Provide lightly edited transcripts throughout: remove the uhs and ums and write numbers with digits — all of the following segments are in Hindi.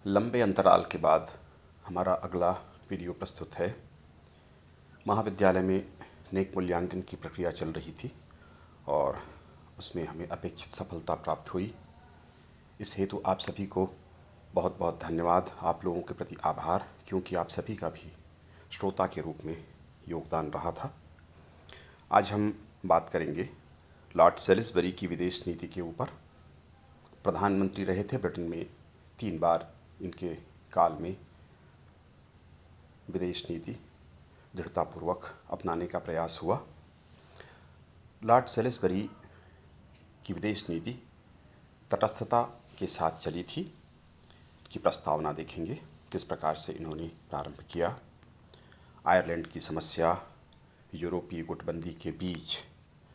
लंबे अंतराल के बाद हमारा अगला वीडियो प्रस्तुत है। महाविद्यालय में नेक मूल्यांकन की प्रक्रिया चल रही थी और उसमें हमें अपेक्षित सफलता प्राप्त हुई। इस हेतु आप सभी को बहुत बहुत धन्यवाद, आप लोगों के प्रति आभार, क्योंकि आप सभी का भी श्रोता के रूप में योगदान रहा था। आज हम बात करेंगे लॉर्ड सेलिसबरी की विदेश नीति के ऊपर। प्रधानमंत्री रहे थे ब्रिटेन में 3 बार। इनके काल में विदेश नीति दृढ़तापूर्वक अपनाने का प्रयास हुआ। लॉर्ड सेलिसबरी की विदेश नीति तटस्थता के साथ चली थी की प्रस्तावना देखेंगे, किस प्रकार से इन्होंने प्रारंभ किया। आयरलैंड की समस्या, यूरोपीय गुटबंदी के बीच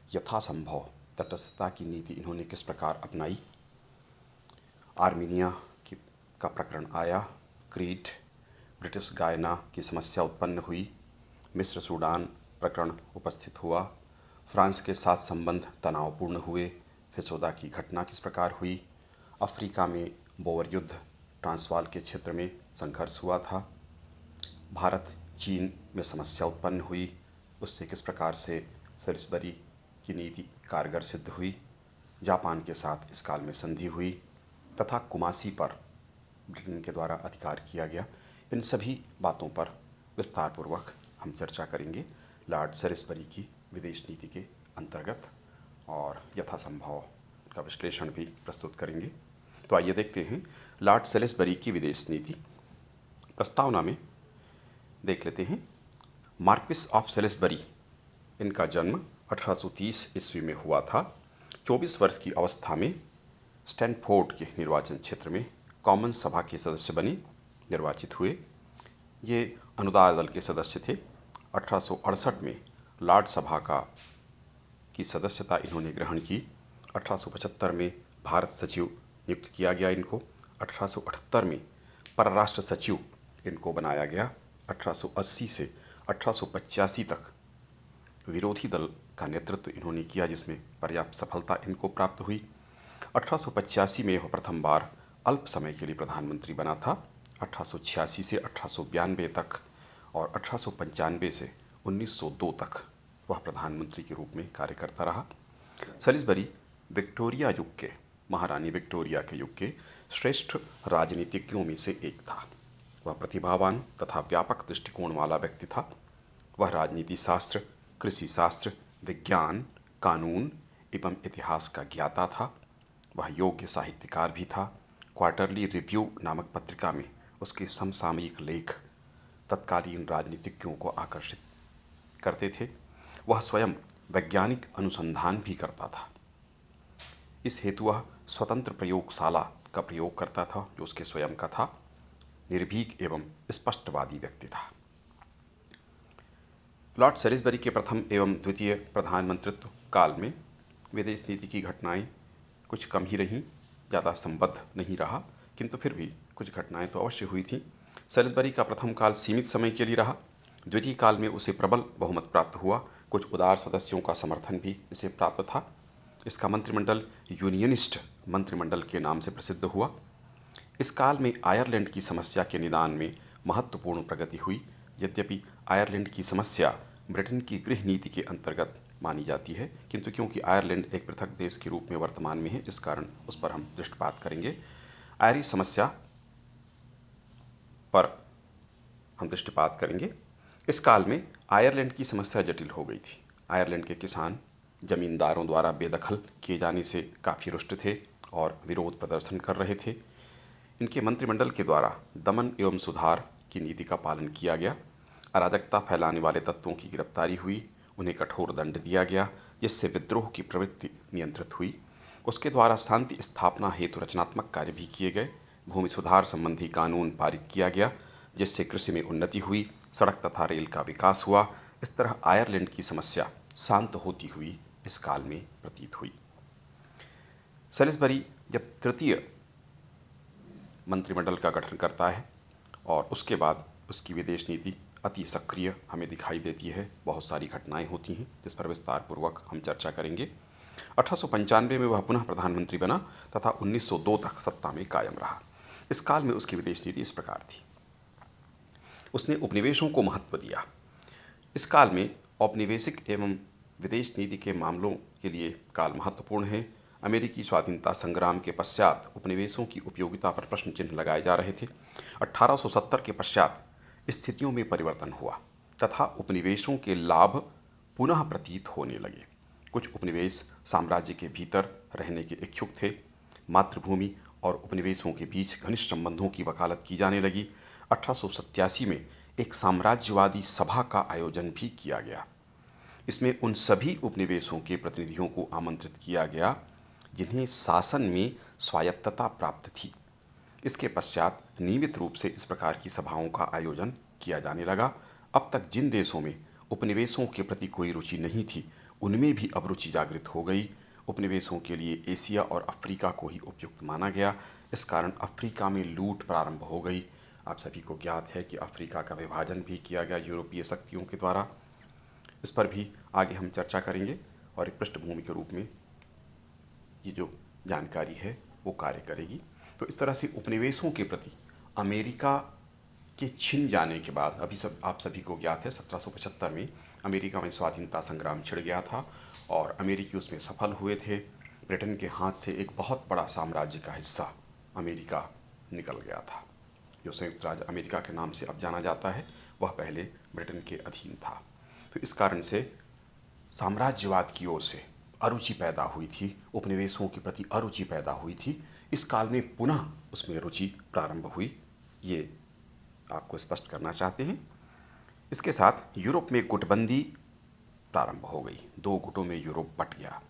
यथासंभव तटस्थता की नीति इन्होंने किस प्रकार अपनाई। आर्मीनिया का प्रकरण आया, क्रीट, ब्रिटिश गायना की समस्या उत्पन्न हुई, मिस्र सूडान प्रकरण उपस्थित हुआ, फ्रांस के साथ संबंध तनावपूर्ण हुए, फिसोदा की घटना किस प्रकार हुई, अफ्रीका में बोअर युद्ध, ट्रांसवाल के क्षेत्र में संघर्ष हुआ था, भारत चीन में समस्या उत्पन्न हुई, उससे किस प्रकार से सेलिसबरी की नीति कारगर सिद्ध हुई, जापान के साथ इस काल में संधि हुई तथा कुमासी पर ब्रिटेन के द्वारा अधिकार किया गया। इन सभी बातों पर विस्तारपूर्वक हम चर्चा करेंगे लॉर्ड सेलिसबरी की विदेश नीति के अंतर्गत और यथासंभव का विश्लेषण भी प्रस्तुत करेंगे। तो आइए देखते हैं लॉर्ड सेलिसबरी की विदेश नीति। प्रस्तावना में देख लेते हैं। मार्क्विस ऑफ सेलिसबरी, इनका जन्म 1830 ईस्वी में हुआ था। 24 वर्ष की अवस्था में स्टैनफोर्ड के निर्वाचन क्षेत्र में कॉमन सभा के सदस्य बने, निर्वाचित हुए। ये अनुदार दल के सदस्य थे। 1868 में लॉर्ड सभा की सदस्यता इन्होंने ग्रहण की। 1875 में भारत सचिव नियुक्त किया गया इनको। 1878 में परराष्ट्र सचिव इनको बनाया गया। 1880 से 1885 तक विरोधी दल का नेतृत्व इन्होंने किया, जिसमें पर्याप्त सफलता इनको प्राप्त हुई। 1885 में वह प्रथम बार अल्प समय के लिए प्रधानमंत्री बना था। 1886 से 1892 तक और 1895 से 1902 तक वह प्रधानमंत्री के रूप में कार्य करता रहा। सेलिसबरी विक्टोरिया युग के, महारानी विक्टोरिया के युग के श्रेष्ठ राजनीतिज्ञों में से एक था। वह प्रतिभावान तथा व्यापक दृष्टिकोण वाला व्यक्ति था। वह राजनीति शास्त्र, कृषि शास्त्र, विज्ञान, कानून एवं इतिहास का ज्ञाता था। वह योग्य साहित्यकार भी था। क्वार्टरली रिव्यू नामक पत्रिका में उसके समसामयिक लेख तत्कालीन राजनीतिज्ञों को आकर्षित करते थे। वह स्वयं वैज्ञानिक अनुसंधान भी करता था। इस हेतु वह स्वतंत्र प्रयोगशाला का प्रयोग करता था, जो उसके स्वयं का था। निर्भीक एवं स्पष्टवादी व्यक्ति था। लॉर्ड सेलिसबरी के प्रथम एवं द्वितीय प्रधानमंत्रित्व काल में विदेश नीति की घटनाएं कुछ कम ही रहीं, ज़्यादा संबद्ध नहीं रहा, किंतु फिर भी कुछ घटनाएं तो अवश्य हुई थीं। सेलिसबरी का प्रथम काल सीमित समय के लिए रहा। द्वितीय काल में उसे प्रबल बहुमत प्राप्त हुआ। कुछ उदार सदस्यों का समर्थन भी इसे प्राप्त था। इसका मंत्रिमंडल यूनियनिस्ट मंत्रिमंडल के नाम से प्रसिद्ध हुआ। इस काल में आयरलैंड की समस्या के निदान में महत्वपूर्ण प्रगति हुई। यद्यपि आयरलैंड की समस्या ब्रिटेन की गृह नीति के अंतर्गत मानी जाती है, किंतु क्योंकि आयरलैंड एक पृथक देश के रूप में वर्तमान में है, इस कारण उस पर हम दृष्टिपात करेंगे। आयरिश समस्या पर हम दृष्टिपात करेंगे। इस काल में आयरलैंड की समस्या जटिल हो गई थी। आयरलैंड के किसान जमींदारों द्वारा बेदखल किए जाने से काफ़ी रुष्ट थे और विरोध प्रदर्शन कर रहे थे। इनके मंत्रिमंडल के द्वारा दमन एवं सुधार की नीति का पालन किया गया। अराजकता फैलाने वाले तत्वों की गिरफ्तारी हुई, उन्हें कठोर दंड दिया गया, जिससे विद्रोह की प्रवृत्ति नियंत्रित हुई। उसके द्वारा शांति स्थापना हेतु रचनात्मक कार्य भी किए गए। भूमि सुधार संबंधी कानून पारित किया गया, जिससे कृषि में उन्नति हुई, सड़क तथा रेल का विकास हुआ। इस तरह आयरलैंड की समस्या शांत होती हुई इस काल में प्रतीत हुई। सेलिसबरी जब तृतीय मंत्रिमंडल का गठन करता है और उसके बाद उसकी विदेश नीति अति सक्रिय हमें दिखाई देती है। बहुत सारी घटनाएं होती हैं जिस पर विस्तार पूर्वक हम चर्चा करेंगे। 1895 में वह पुनः प्रधानमंत्री बना तथा 1902 तक सत्ता में कायम रहा। इस काल में उसकी विदेश नीति इस प्रकार थी। उसने उपनिवेशों को महत्व दिया। इस काल में औपनिवेशिक एवं विदेश नीति के मामलों के लिए काल महत्वपूर्ण है। अमेरिकी स्वाधीनता संग्राम के पश्चात उपनिवेशों की उपयोगिता पर प्रश्न चिन्ह लगाए जा रहे थे। 1870 के पश्चात स्थितियों में परिवर्तन हुआ तथा उपनिवेशों के लाभ पुनः प्रतीत होने लगे। कुछ उपनिवेश साम्राज्य के भीतर रहने के इच्छुक थे। मातृभूमि और उपनिवेशों के बीच घनिष्ठ संबंधों की वकालत की जाने लगी। 1887 में एक साम्राज्यवादी सभा का आयोजन भी किया गया। इसमें उन सभी उपनिवेशों के प्रतिनिधियों को आमंत्रित किया गया जिन्हें शासन में स्वायत्तता प्राप्त थी। इसके पश्चात नियमित रूप से इस प्रकार की सभाओं का आयोजन किया जाने लगा। अब तक जिन देशों में उपनिवेशों के प्रति कोई रुचि नहीं थी, उनमें भी अब रुचि जागृत हो गई। उपनिवेशों के लिए एशिया और अफ्रीका को ही उपयुक्त माना गया। इस कारण अफ्रीका में लूट प्रारंभ हो गई। आप सभी को ज्ञात है कि अफ्रीका का विभाजन भी किया गया यूरोपीय शक्तियों के द्वारा। इस पर भी आगे हम चर्चा करेंगे और एक पृष्ठभूमि के रूप में ये जो जानकारी है वो कार्य करेगी। तो इस तरह से उपनिवेशों के प्रति अमेरिका के छिन जाने के बाद आप सभी को ज्ञात है 1775 में अमेरिका में स्वाधीनता संग्राम छिड़ गया था और अमेरिकी उसमें सफल हुए थे। ब्रिटेन के हाथ से एक बहुत बड़ा साम्राज्य का हिस्सा अमेरिका निकल गया था। जो संयुक्त राज्य अमेरिका के नाम से अब जाना जाता है, वह पहले ब्रिटेन के अधीन था। तो इस कारण से साम्राज्यवाद की ओर से अरुचि पैदा हुई थी, उपनिवेशों के प्रति अरुचि पैदा हुई थी। इस काल में पुनः उसमें रुचि प्रारंभ हुई, ये आपको स्पष्ट करना चाहते हैं। इसके साथ यूरोप में गुटबंदी प्रारंभ हो गई। दो गुटों में यूरोप बट गया।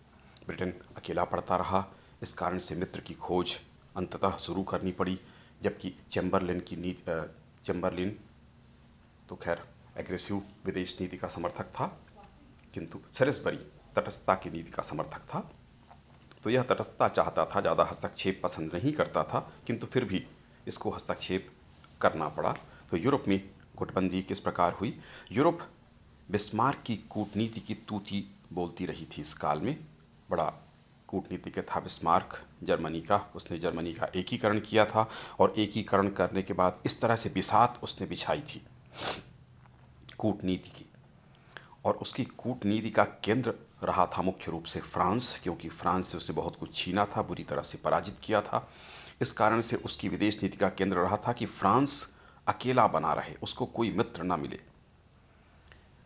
ब्रिटेन अकेला पड़ता रहा। इस कारण से मित्र की खोज अंततः शुरू करनी पड़ी। जबकि चैम्बरलिन तो खैर एग्रेसिव विदेश नीति का समर्थक था, किंतु सैलिसबरी तटस्थता की नीति का समर्थक था। तो यह तटस्थता चाहता था, ज़्यादा हस्तक्षेप पसंद नहीं करता था, किंतु फिर भी इसको हस्तक्षेप करना पड़ा। तो यूरोप में गुटबंदी किस प्रकार हुई? यूरोप बिस्मार्क की कूटनीति की तूती बोलती रही थी। इस काल में बड़ा कूटनीतिज्ञ था बिस्मार्क, जर्मनी का। उसने जर्मनी का एकीकरण किया था और एकीकरण करने के बाद इस तरह से बिसात उसने बिछाई थी कूटनीति की। और उसकी कूटनीति का केंद्र रहा था मुख्य रूप से फ्रांस, क्योंकि फ्रांस से उसने बहुत कुछ छीना था, बुरी तरह से पराजित किया था। इस कारण से उसकी विदेश नीति का केंद्र रहा था कि फ्रांस अकेला बना रहे, उसको कोई मित्र ना मिले।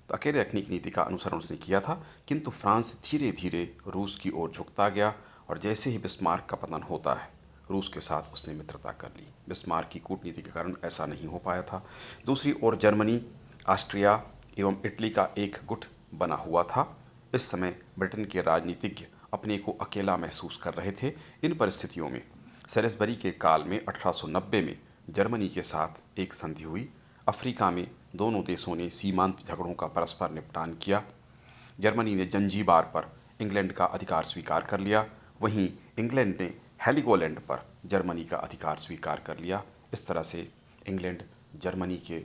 तो अकेले रखने की नीति का अनुसरण उसने किया था। किंतु फ्रांस धीरे धीरे रूस की ओर झुकता गया और जैसे ही बिस्मार्क का पतन होता है, रूस के साथ उसने मित्रता कर ली। बिस्मार्क की कूटनीति के कारण ऐसा नहीं हो पाया था। दूसरी ओर जर्मनी, ऑस्ट्रिया एवं इटली का एक गुट बना हुआ था। इस समय ब्रिटेन के राजनीतिज्ञ अपने को अकेला महसूस कर रहे थे। इन परिस्थितियों में सैलिसबरी के काल में 1890 में जर्मनी के साथ एक संधि हुई। अफ्रीका में दोनों देशों ने सीमांत झगड़ों का परस्पर निपटान किया। जर्मनी ने जंजीबार पर इंग्लैंड का अधिकार स्वीकार कर लिया, वहीं इंग्लैंड ने हेलिगोलैंड पर जर्मनी का अधिकार स्वीकार कर लिया। इस तरह से इंग्लैंड जर्मनी के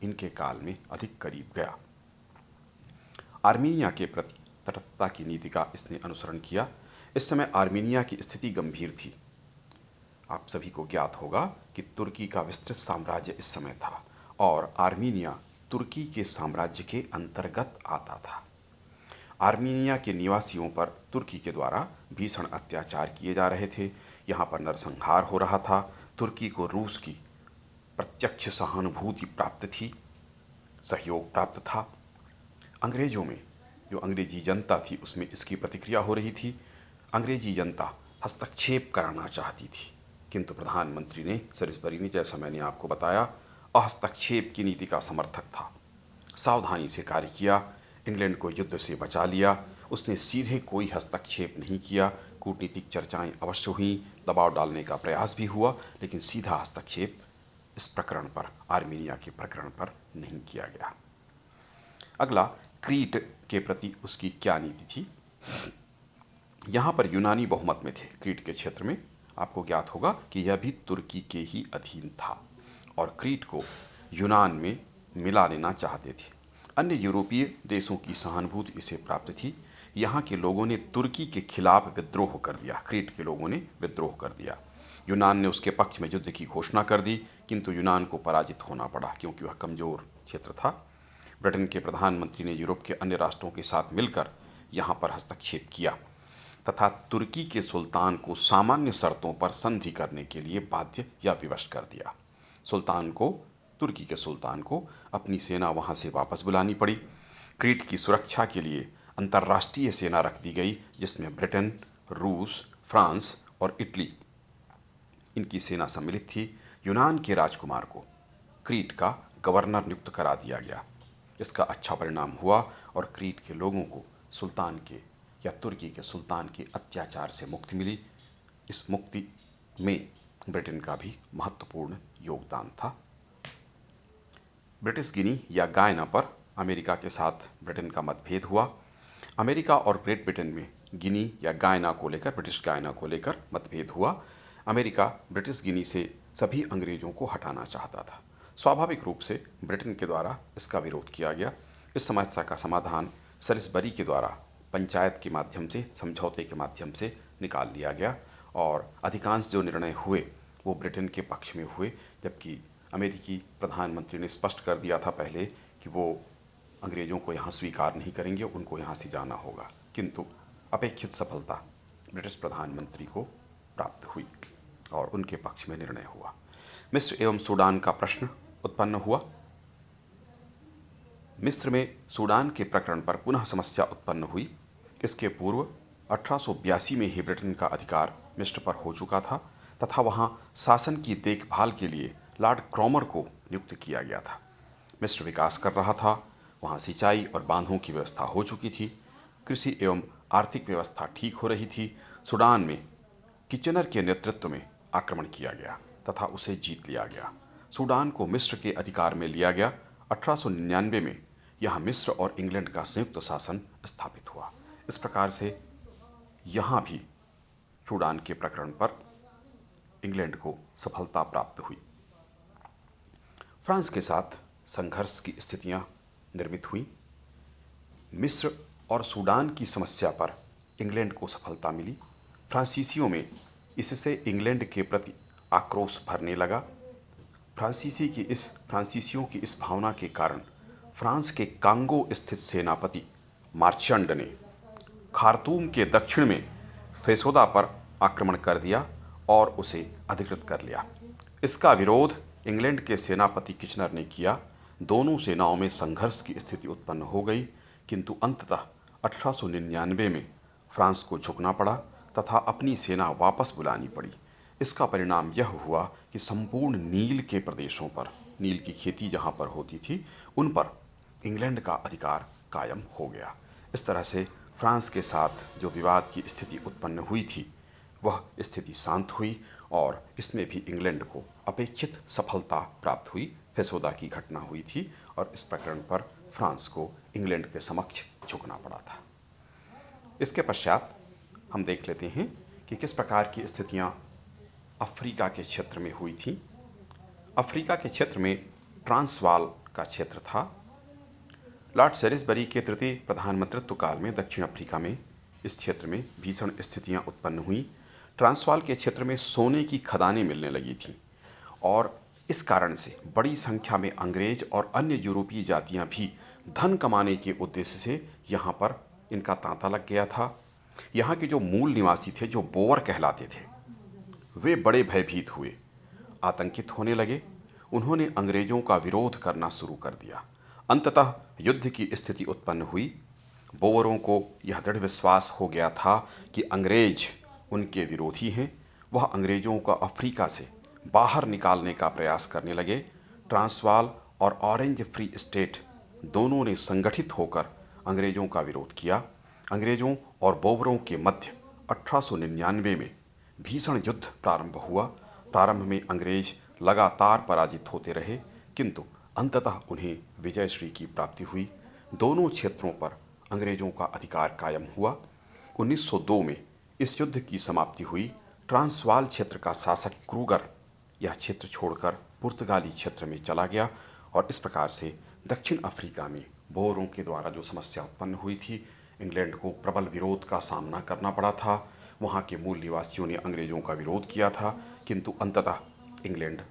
इनके काल में अधिक करीब गया। आर्मीनिया के प्रति तटस्थता की नीति का इसने अनुसरण किया। इस समय आर्मीनिया की स्थिति गंभीर थी। आप सभी को ज्ञात होगा कि तुर्की का विस्तृत साम्राज्य इस समय था और आर्मीनिया तुर्की के साम्राज्य के अंतर्गत आता था। आर्मीनिया के निवासियों पर तुर्की के द्वारा भीषण अत्याचार किए जा रहे थे। यहाँ पर नरसंहार हो रहा था। तुर्की को रूस की प्रत्यक्ष सहानुभूति प्राप्त थी, सहयोग प्राप्त था। अंग्रेजों में जो अंग्रेजी जनता थी उसमें इसकी प्रतिक्रिया हो रही थी। अंग्रेजी जनता हस्तक्षेप कराना चाहती थी, किंतु प्रधानमंत्री ने सैलिसबरी ने, जैसा मैंने आपको बताया, हस्तक्षेप की नीति का समर्थक था। सावधानी से कार्य किया, इंग्लैंड को युद्ध से बचा लिया। उसने सीधे कोई हस्तक्षेप नहीं किया। कूटनीतिक चर्चाएं अवश्य हुई, दबाव डालने का प्रयास भी हुआ, लेकिन सीधा हस्तक्षेप इस प्रकरण पर, आर्मीनिया के प्रकरण पर नहीं किया गया। अगला, क्रीट के प्रति उसकी क्या नीति थी? यहाँ पर यूनानी बहुमत में थे। क्रीट के क्षेत्र में आपको ज्ञात होगा कि यह भी तुर्की के ही अधीन था और क्रीट को यूनान में मिला लेना चाहते थे। अन्य यूरोपीय देशों की सहानुभूति इसे प्राप्त थी। यहाँ के लोगों ने तुर्की के खिलाफ विद्रोह कर दिया। क्रीट के लोगों ने विद्रोह कर दिया। यूनान ने उसके पक्ष में युद्ध की घोषणा कर दी, किंतु यूनान को पराजित होना पड़ा क्योंकि वह कमज़ोर क्षेत्र था। ब्रिटेन के प्रधानमंत्री ने यूरोप के अन्य राष्ट्रों के साथ मिलकर यहाँ पर हस्तक्षेप किया तथा तुर्की के सुल्तान को सामान्य शर्तों पर संधि करने के लिए बाध्य या विवश कर दिया। तुर्की के सुल्तान को अपनी सेना वहाँ से वापस बुलानी पड़ी। क्रीट की सुरक्षा के लिए अंतर्राष्ट्रीय सेना रख दी गई, जिसमें ब्रिटेन, रूस, फ्रांस और इटली इनकी सेना सम्मिलित थी। यूनान के राजकुमार को क्रीट का गवर्नर नियुक्त करा दिया गया। इसका अच्छा परिणाम हुआ और क्रीट के लोगों को सुल्तान के या तुर्की के सुल्तान के अत्याचार से मुक्ति मिली। इस मुक्ति में ब्रिटेन का भी महत्वपूर्ण योगदान था। ब्रिटिश गिनी या गायना पर अमेरिका के साथ ब्रिटेन का मतभेद हुआ। अमेरिका और ग्रेट ब्रिटेन में गिनी या गायना को लेकर, ब्रिटिश गायना को लेकर मतभेद हुआ। अमेरिका ब्रिटिश गिनी से सभी अंग्रेजों को हटाना चाहता था। स्वाभाविक रूप से ब्रिटेन के द्वारा इसका विरोध किया गया। इस समस्या का समाधान सलिसबरी के द्वारा पंचायत के माध्यम से, समझौते के माध्यम से निकाल लिया गया और अधिकांश जो निर्णय हुए वो ब्रिटेन के पक्ष में हुए, जबकि अमेरिकी प्रधानमंत्री ने स्पष्ट कर दिया था पहले कि वो अंग्रेज़ों को यहाँ स्वीकार नहीं करेंगे, उनको यहाँ से जाना होगा। किंतु अपेक्षित सफलता ब्रिटिश प्रधानमंत्री को प्राप्त हुई और उनके पक्ष में निर्णय हुआ। मिस्र एवं सूडान का प्रश्न उत्पन्न हुआ। मिस्र में सूडान के प्रकरण पर पुनः समस्या उत्पन्न हुई। इसके पूर्व 1882 में ही ब्रिटेन का अधिकार मिस्र पर हो चुका था तथा वहाँ शासन की देखभाल के लिए लॉर्ड क्रॉमर को नियुक्त किया गया था। मिस्र विकास कर रहा था, वहाँ सिंचाई और बांधों की व्यवस्था हो चुकी थी, कृषि एवं आर्थिक व्यवस्था ठीक हो रही थी। सूडान में किचनर के नेतृत्व में आक्रमण किया गया तथा उसे जीत लिया गया। सूडान को मिस्र के अधिकार में लिया गया। 1899 में यहाँ मिस्र और इंग्लैंड का संयुक्त शासन स्थापित हुआ। इस प्रकार से यहाँ भी सूडान के प्रकरण पर इंग्लैंड को सफलता प्राप्त हुई। फ्रांस के साथ संघर्ष की स्थितियां निर्मित हुईं। मिस्र और सूडान की समस्या पर इंग्लैंड को सफलता मिली। फ्रांसीसियों में इससे इंग्लैंड के प्रति आक्रोश भरने लगा। फ्रांसीसियों की इस भावना के कारण फ्रांस के कांगो स्थित सेनापति मार्चंड ने खार्तूम के दक्षिण में फेसोदा पर आक्रमण कर दिया और उसे अधिकृत कर लिया। इसका विरोध इंग्लैंड के सेनापति किचनर ने किया। दोनों सेनाओं में संघर्ष की स्थिति उत्पन्न हो गई, किंतु अंततः 1899 में फ्रांस को झुकना पड़ा तथा अपनी सेना वापस बुलानी पड़ी। इसका परिणाम यह हुआ कि संपूर्ण नील के प्रदेशों पर, नील की खेती जहाँ पर होती थी, उन पर इंग्लैंड का अधिकार कायम हो गया। इस तरह से फ्रांस के साथ जो विवाद की स्थिति उत्पन्न हुई थी वह स्थिति शांत हुई और इसमें भी इंग्लैंड को अपेक्षित सफलता प्राप्त हुई। फेसोदा की घटना हुई थी और इस प्रकरण पर फ्रांस को इंग्लैंड के समक्ष झुकना पड़ा था। इसके पश्चात हम देख लेते हैं कि किस प्रकार की स्थितियां अफ्रीका के क्षेत्र में हुई थी। अफ्रीका के क्षेत्र में ट्रांसवाल का क्षेत्र था। लॉर्ड सैलिसबरी के तृतीय प्रधानमंत्रित्व काल में दक्षिण अफ्रीका में इस क्षेत्र में भीषण स्थितियां उत्पन्न हुई। ट्रांसवाल के क्षेत्र में सोने की खदानें मिलने लगी थीं और इस कारण से बड़ी संख्या में अंग्रेज और अन्य यूरोपीय जातियां भी धन कमाने के उद्देश्य से यहाँ पर इनका तांता लग गया था। यहाँ के जो मूल निवासी थे, जो बोअर कहलाते थे, वे बड़े भयभीत हुए, आतंकित होने लगे। उन्होंने अंग्रेजों का विरोध करना शुरू कर दिया। अंततः युद्ध की स्थिति उत्पन्न हुई। बोअरों को यह दृढ़ विश्वास हो गया था कि अंग्रेज उनके विरोधी हैं। वह अंग्रेजों को अफ्रीका से बाहर निकालने का प्रयास करने लगे। ट्रांसवाल और ऑरेंज फ्री स्टेट दोनों ने संगठित होकर अंग्रेजों का विरोध किया। अंग्रेजों और बोअरों के मध्य 1899 में भीषण युद्ध प्रारंभ हुआ। प्रारंभ में अंग्रेज लगातार पराजित होते रहे, किंतु अंततः उन्हें विजयश्री की प्राप्ति हुई। दोनों क्षेत्रों पर अंग्रेजों का अधिकार कायम हुआ। 1902 में इस युद्ध की समाप्ति हुई। ट्रांसवाल क्षेत्र का शासक क्रूगर यह क्षेत्र छोड़कर पुर्तगाली क्षेत्र में चला गया और इस प्रकार से दक्षिण अफ्रीका में बोअरों के द्वारा जो समस्या उत्पन्न हुई थी, इंग्लैंड को प्रबल विरोध का सामना करना पड़ा था। वहाँ के मूल निवासियों ने अंग्रेजों का विरोध किया था, किंतु अंततः इंग्लैंड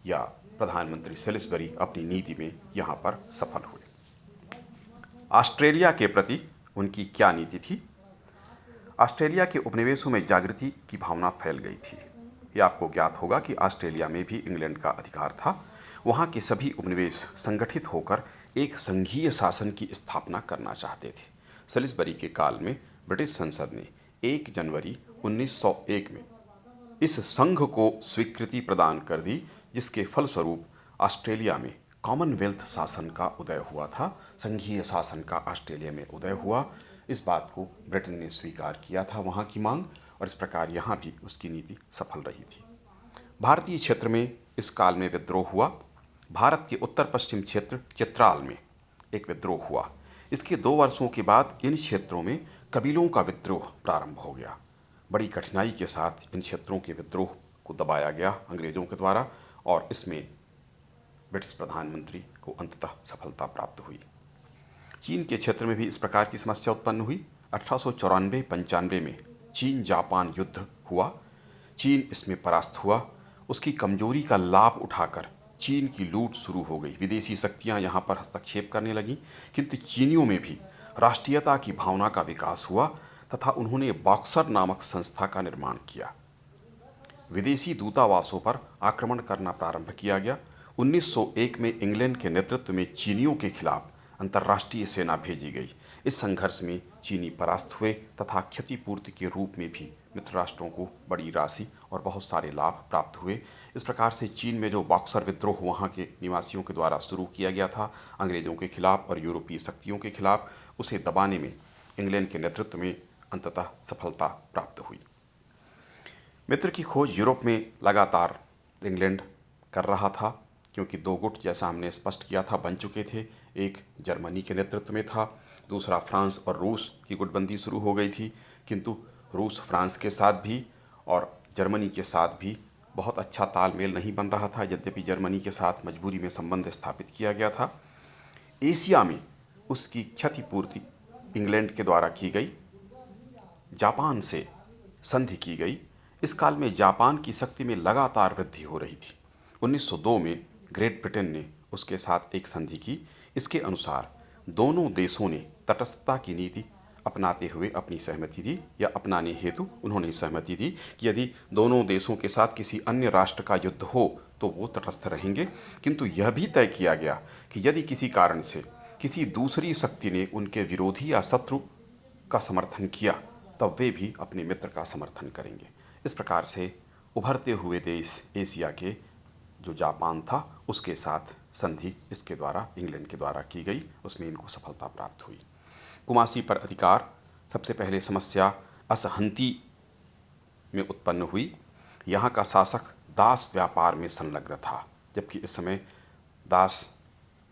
या प्रधानमंत्री सेलिसबरी अपनी नीति में यहाँ पर सफल हुए। ऑस्ट्रेलिया के प्रति उनकी क्या नीति थी? ऑस्ट्रेलिया के उपनिवेशों में जागृति की भावना फैल गई थी। ये आपको ज्ञात होगा कि ऑस्ट्रेलिया में भी इंग्लैंड का अधिकार था। वहाँ के सभी उपनिवेश संगठित होकर एक संघीय शासन की स्थापना करना चाहते थे। सेलिसबरी के काल में ब्रिटिश संसद ने 1 जनवरी 1901 में इस संघ को स्वीकृति प्रदान कर दी, जिसके फलस्वरूप ऑस्ट्रेलिया में कॉमनवेल्थ शासन का उदय हुआ था। संघीय शासन का ऑस्ट्रेलिया में उदय हुआ। इस बात को ब्रिटेन ने स्वीकार किया था, वहाँ की मांग, और इस प्रकार यहाँ भी उसकी नीति सफल रही थी। भारतीय क्षेत्र में इस काल में विद्रोह हुआ। भारत के उत्तर पश्चिम क्षेत्र चित्राल में एक विद्रोह हुआ। इसके 2 वर्षों के बाद इन क्षेत्रों में कबीलों का विद्रोह प्रारंभ हो गया। बड़ी कठिनाई के साथ इन क्षेत्रों के विद्रोह को दबाया गया अंग्रेजों के द्वारा, और इसमें ब्रिटिश प्रधानमंत्री को अंततः सफलता प्राप्त हुई। चीन के क्षेत्र में भी इस प्रकार की समस्या उत्पन्न हुई। 1894-95 में चीन जापान युद्ध हुआ। चीन इसमें परास्त हुआ। उसकी कमजोरी का लाभ उठाकर चीन की लूट शुरू हो गई। विदेशी शक्तियां यहाँ पर हस्तक्षेप करने लगीं, किंतु चीनियों में भी राष्ट्रीयता की भावना का विकास हुआ तथा उन्होंने बॉक्सर नामक संस्था का निर्माण किया। विदेशी दूतावासों पर आक्रमण करना प्रारंभ किया गया। 1901 में इंग्लैंड के नेतृत्व में चीनियों के खिलाफ अंतर्राष्ट्रीय सेना भेजी गई। इस संघर्ष में चीनी परास्त हुए तथा क्षतिपूर्ति के रूप में भी मित्र राष्ट्रों को बड़ी राशि और बहुत सारे लाभ प्राप्त हुए। इस प्रकार से चीन में जो बॉक्सर विद्रोह वहाँ के निवासियों के द्वारा शुरू किया गया था अंग्रेजों के खिलाफ और यूरोपीय शक्तियों के खिलाफ, उसे दबाने में इंग्लैंड के नेतृत्व में अंततः सफलता प्राप्त हुई। मित्र की खोज यूरोप में लगातार इंग्लैंड कर रहा था, क्योंकि 2 गुट, जैसा हमने स्पष्ट किया था, बन चुके थे। एक जर्मनी के नेतृत्व में था, दूसरा फ्रांस और रूस की गुटबंदी शुरू हो गई थी। किंतु रूस फ्रांस के साथ भी और जर्मनी के साथ भी बहुत अच्छा तालमेल नहीं बन रहा था, यद्यपि जर्मनी के साथ मजबूरी में संबंध स्थापित किया गया था। एशिया में उसकी क्षतिपूर्ति इंग्लैंड के द्वारा की गई। जापान से संधि की गई। इस काल में जापान की शक्ति में लगातार वृद्धि हो रही थी। 1902 में ग्रेट ब्रिटेन ने उसके साथ एक संधि की। इसके अनुसार दोनों देशों ने तटस्थता की नीति अपनाते हुए अपनी सहमति दी, या अपनाने हेतु उन्होंने सहमति दी कि यदि दोनों देशों के साथ किसी अन्य राष्ट्र का युद्ध हो तो वो तटस्थ रहेंगे। किंतु यह भी तय किया गया कि यदि किसी कारण से किसी दूसरी शक्ति ने उनके विरोधी या शत्रु का समर्थन किया, तब वे भी अपने मित्र का समर्थन करेंगे। इस प्रकार से उभरते हुए देश एशिया के जो जापान था, उसके साथ संधि इसके द्वारा, इंग्लैंड के द्वारा की गई। उसमें इनको सफलता प्राप्त हुई। कुमासी पर अधिकार। सबसे पहले समस्या असहंति में उत्पन्न हुई। यहाँ का शासक दास व्यापार में संलग्न था, जबकि इस समय दास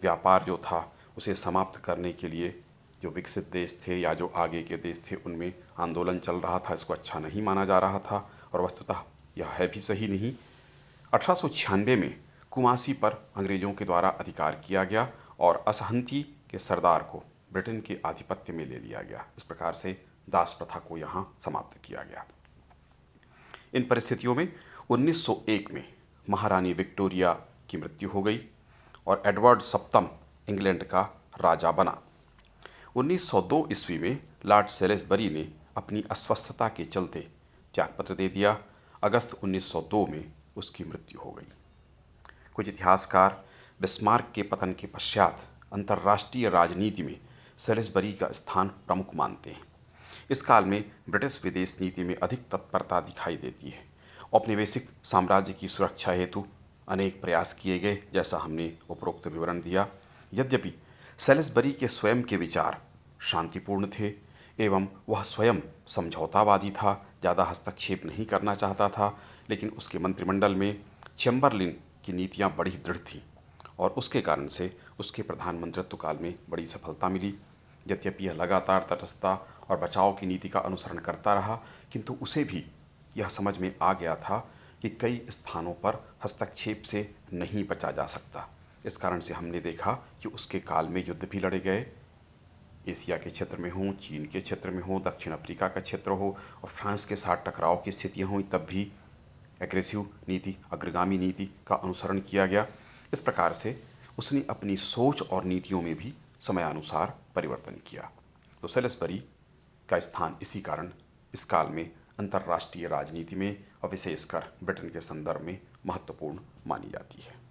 व्यापार जो था उसे समाप्त करने के लिए जो विकसित देश थे या जो आगे के देश थे, उनमें आंदोलन चल रहा था। इसको अच्छा नहीं माना जा रहा था, और वस्तुतः यह है भी सही नहीं। 1896 में कुमासी पर अंग्रेजों के द्वारा अधिकार किया गया और असहंति के सरदार को ब्रिटेन के आधिपत्य में ले लिया गया। इस प्रकार से दास प्रथा को यहाँ समाप्त किया गया। इन परिस्थितियों में 1901 में महारानी विक्टोरिया की मृत्यु हो गई और एडवर्ड सप्तम इंग्लैंड का राजा बना। 1902 ईस्वी में लॉर्ड सेलिसबरी ने अपनी अस्वस्थता के चलते त्यागपत्र दे दिया। अगस्त 1902 में उसकी मृत्यु हो गई। कुछ इतिहासकार बिस्मार्क के पतन के पश्चात अंतर्राष्ट्रीय राजनीति में सेलिसबरी का स्थान प्रमुख मानते हैं। इस काल में ब्रिटिश विदेश नीति में अधिक तत्परता दिखाई देती है। औपनिवेशिक साम्राज्य की सुरक्षा हेतु अनेक प्रयास किए गए, जैसा हमने उपरोक्त विवरण दिया। यद्यपि सेलिसबरी के स्वयं के विचार शांतिपूर्ण थे एवं वह स्वयं समझौतावादी था, ज़्यादा हस्तक्षेप नहीं करना चाहता था, लेकिन उसके मंत्रिमंडल में चैम्बरलिन की नीतियां बड़ी दृढ़ थीं और उसके कारण से उसके प्रधानमंत्रित्व काल में बड़ी सफलता मिली। यद्यपि यह लगातार तटस्थता और बचाव की नीति का अनुसरण करता रहा, किंतु उसे भी यह समझ में आ गया था कि कई स्थानों पर हस्तक्षेप से नहीं बचा जा सकता। इस कारण से हमने देखा कि उसके काल में युद्ध भी लड़े गए, एशिया के क्षेत्र में हों, चीन के क्षेत्र में हो, दक्षिण अफ्रीका का क्षेत्र हो और फ्रांस के साथ टकराव की स्थितियाँ हुई, तब भी एग्रेसिव नीति, अग्रगामी नीति का अनुसरण किया गया। इस प्रकार से उसने अपनी सोच और नीतियों में भी समयानुसार परिवर्तन किया। तो सेलिसबरी का स्थान इसी कारण इस काल में अंतर्राष्ट्रीय राजनीति में और विशेषकर ब्रिटेन के संदर्भ में महत्वपूर्ण मानी जाती है।